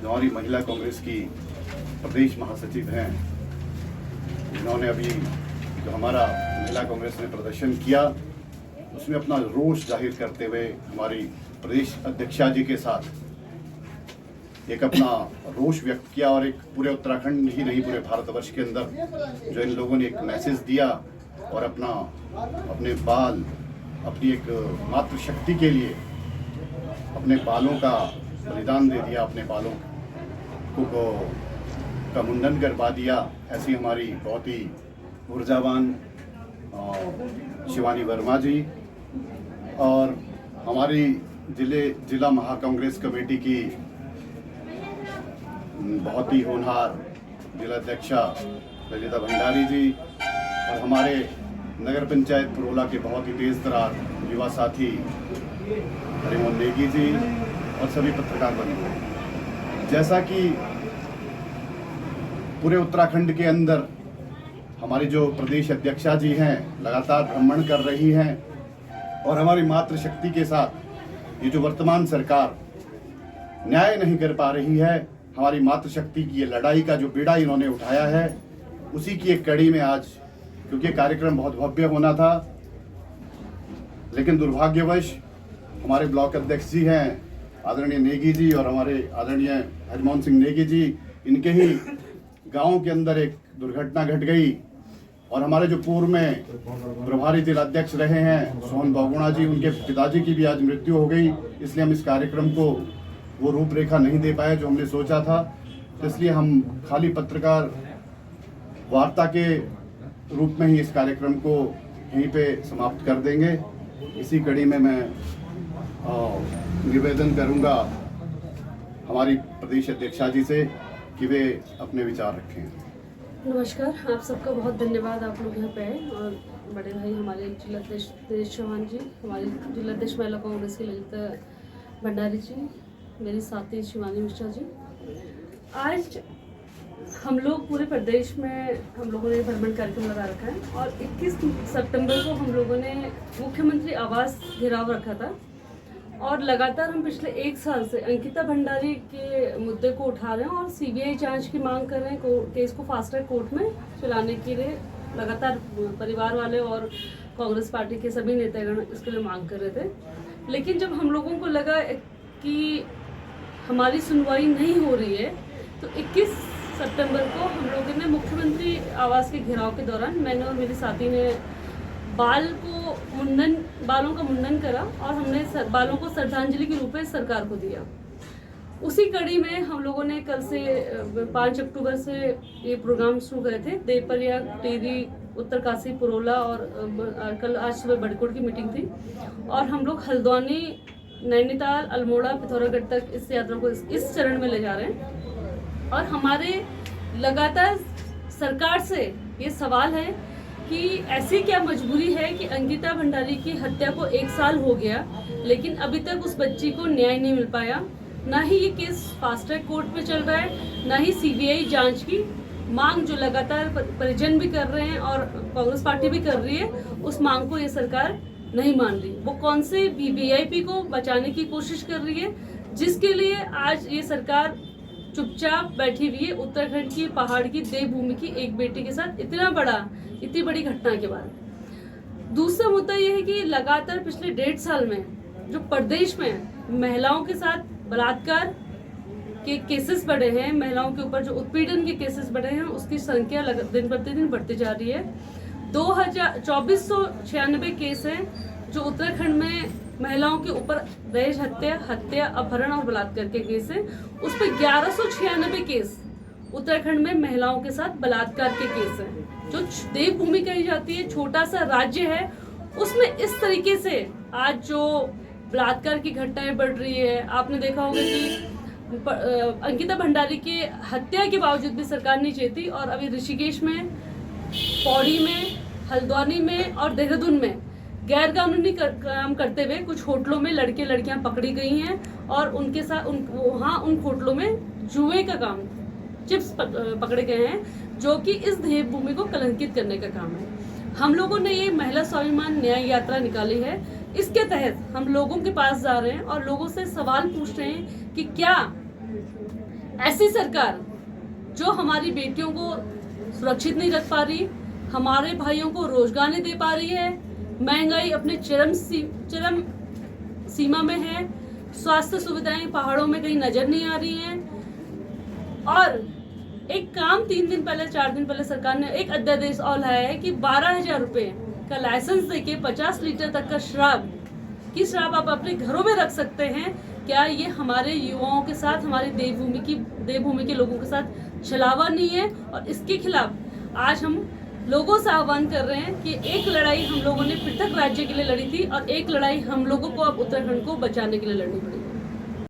जो हमारी महिला कांग्रेस की प्रदेश महासचिव हैं, जिन्होंने अभी जो हमारा महिला कांग्रेस ने प्रदर्शन किया उसमें अपना रोष जाहिर करते हुए हमारी प्रदेश अध्यक्षा जी के साथ एक अपना रोष व्यक्त किया और एक पूरे उत्तराखंड ही नहीं पूरे भारतवर्ष के अंदर जो इन लोगों ने एक मैसेज दिया और अपने बाल अपनी एक मातृशक्ति के लिए अपने बालों का बलिदान दे दिया, अपने बालों का मुंडन करवा दिया। ऐसी हमारी बहुत ही ऊर्जावान शिवानी वर्मा जी और हमारी जिला महाकांग्रेस कमेटी की बहुत ही होनहार जिलाध्यक्षा ललिता भंडारी जी और हमारे नगर पंचायत पुरोला के बहुत ही तेज तरार युवा साथी हरिमोहन नेगी जी और सभी पत्रकार बंधु। जैसा कि पूरे उत्तराखंड के अंदर हमारी जो प्रदेश अध्यक्षा जी हैं लगातार भ्रमण कर रही हैं और हमारी मातृशक्ति के साथ ये जो वर्तमान सरकार न्याय नहीं कर पा रही है, हमारी मातृशक्ति की ये लड़ाई का जो बीड़ा इन्होंने उठाया है, उसी की एक कड़ी में आज, क्योंकि कार्यक्रम बहुत भव्य होना था, लेकिन दुर्भाग्यवश हमारे ब्लॉक अध्यक्ष जी हैं आदरणीय नेगी जी और हमारे आदरणीय हरिमोहन सिंह नेगी जी, इनके ही गांव के अंदर एक दुर्घटना घट गई और हमारे जो पूर्व में प्रभारी जिलाध्यक्ष रहे हैं सोहन बहुगुणा जी, उनके पिताजी की भी आज मृत्यु हो गई। इसलिए हम इस कार्यक्रम को वो रूपरेखा नहीं दे पाए जो हमने सोचा था, इसलिए हम खाली पत्रकार वार्ता के रूप में ही इस कार्यक्रम को यहीं पे समाप्त कर देंगे। इसी कड़ी में मैं निवेदन करूंगा हमारी प्रदेश अध्यक्षा जी से कि वे अपने विचार रखें। नमस्कार, आप सबका बहुत धन्यवाद, आप लोग यहाँ पे आए और बड़े भाई हमारे जिलाध्यक्ष तेज चौहान जी, हमारी जिलाध्यक्ष महिला कांग्रेस की ललिता भंडारी जी, मेरी साथी शिवानी मिश्रा जी। आज हम लोग पूरे प्रदेश में हम लोगों ने भ्रमण कार्यक्रम लगा रखा है और 21 सितंबर को हम लोगों ने मुख्यमंत्री आवास घेराव रखा था और लगातार हम पिछले 1 साल से अंकिता भंडारी के मुद्दे को उठा रहे हैं और सीबीआई जांच की मांग कर रहे हैं, केस को फास्ट ट्रैक कोर्ट में चलाने के लिए लगातार परिवार वाले और कांग्रेस पार्टी के सभी नेतागण इसके लिए मांग कर रहे थे। लेकिन जब हम लोगों को लगा कि हमारी सुनवाई नहीं हो रही है तो 21 सितंबर को हम लोगों ने मुख्यमंत्री आवास के घेराव के दौरान मैंने और मेरी साथी ने बालों का मुंडन करा और हमने बालों को श्रद्धांजलि के रूप में सरकार को दिया। उसी कड़ी में हम लोगों ने कल से 5 अक्टूबर से ये प्रोग्राम शुरू करे थे। देवप्रयाग, टिहरी, उत्तरकाशी, पुरोला और कल आज सुबह बड़कोट की मीटिंग थी और हम लोग हल्द्वानी, नैनीताल, अल्मोड़ा, पिथौरागढ़ तक इस यात्रा को इस चरण में ले जा रहे हैं। और हमारे लगातार सरकार से ये सवाल है कि ऐसी क्या मजबूरी है कि अंकिता भंडारी की हत्या को 1 साल हो गया लेकिन अभी तक उस बच्ची को न्याय नहीं मिल पाया। ना ही ये केस फास्ट ट्रैक कोर्ट पे चल रहा है, ना ही सीबीआई जांच की मांग जो लगातार परिजन भी कर रहे हैं और कांग्रेस पार्टी भी कर रही है, उस मांग को ये सरकार नहीं मान रही। वो कौन से वीवीआईपी को बचाने की कोशिश कर रही है, जिसके लिए आज ये सरकार चुपचाप बैठी हुई है उत्तराखंड की पहाड़ की देवभूमि की एक बेटी के साथ इतनी बड़ी घटना के बाद। दूसरा मुद्दा यह है कि लगातार पिछले 1.5 साल में जो प्रदेश में महिलाओं के साथ बलात्कार के केसेस बढ़े हैं, महिलाओं के ऊपर जो उत्पीड़न के केसेस बढ़े हैं, उसकी संख्या दिन प्रतिदिन बढ़ती जा रही है। 2496 केस हैं जो उत्तराखंड में महिलाओं के ऊपर दहेज हत्या, अपहरण और बलात्कार के केस हैं। उस पर 1196 केस उत्तराखंड में महिलाओं के साथ बलात्कार के केस हैं। जो देवभूमि कही जाती है, छोटा सा राज्य है, उसमें इस तरीके से आज जो बलात्कार की घटनाएं बढ़ रही है। आपने देखा होगा कि अंकिता भंडारी की हत्या के बावजूद भी सरकार नहीं चेती और अभी ऋषिकेश में, पौड़ी में, हल्द्वानी में और देहरादून में गैर कानूनी काम करते हुए कुछ होटलों में लड़के लड़कियां पकड़ी गई हैं और उनके साथ उन होटलों में जुए का काम, चिप्स पकड़े गए हैं, जो कि इस देवभूमि को कलंकित करने का काम है। हम लोगों ने ये महिला स्वाभिमान न्याय यात्रा निकाली है। इसके तहत हम लोगों के पास जा रहे हैं और लोगों से सवाल पूछ रहे हैं कि क्या ऐसी सरकार जो हमारी बेटियों को सुरक्षित नहीं रख पा रही, हमारे भाइयों को रोजगार नहीं दे पा रही है, महंगाई अपने चरम सीमा में है, स्वास्थ्य सुविधाएं पहाड़ों में कहीं नजर नहीं आ रही हैं। और एक काम 3 दिन पहले 4 दिन पहले सरकार ने एक अध्यादेश और लाया है कि 12,000 रुपए का लाइसेंस देके 50 लीटर तक का शराब आप अपने घरों में रख सकते हैं। क्या ये हमारे युवाओं के साथ, हमारी देवभूमि के लोगों के साथ छलावा नहीं है? और इसके खिलाफ आज हम लोगों से आह्वान कर रहे हैं कि एक लड़ाई हम लोगों ने पृथक राज्य के लिए लड़ी थी और एक लड़ाई हम लोगों को अब उत्तराखंड को बचाने के लिए लड़नी पड़ेगी।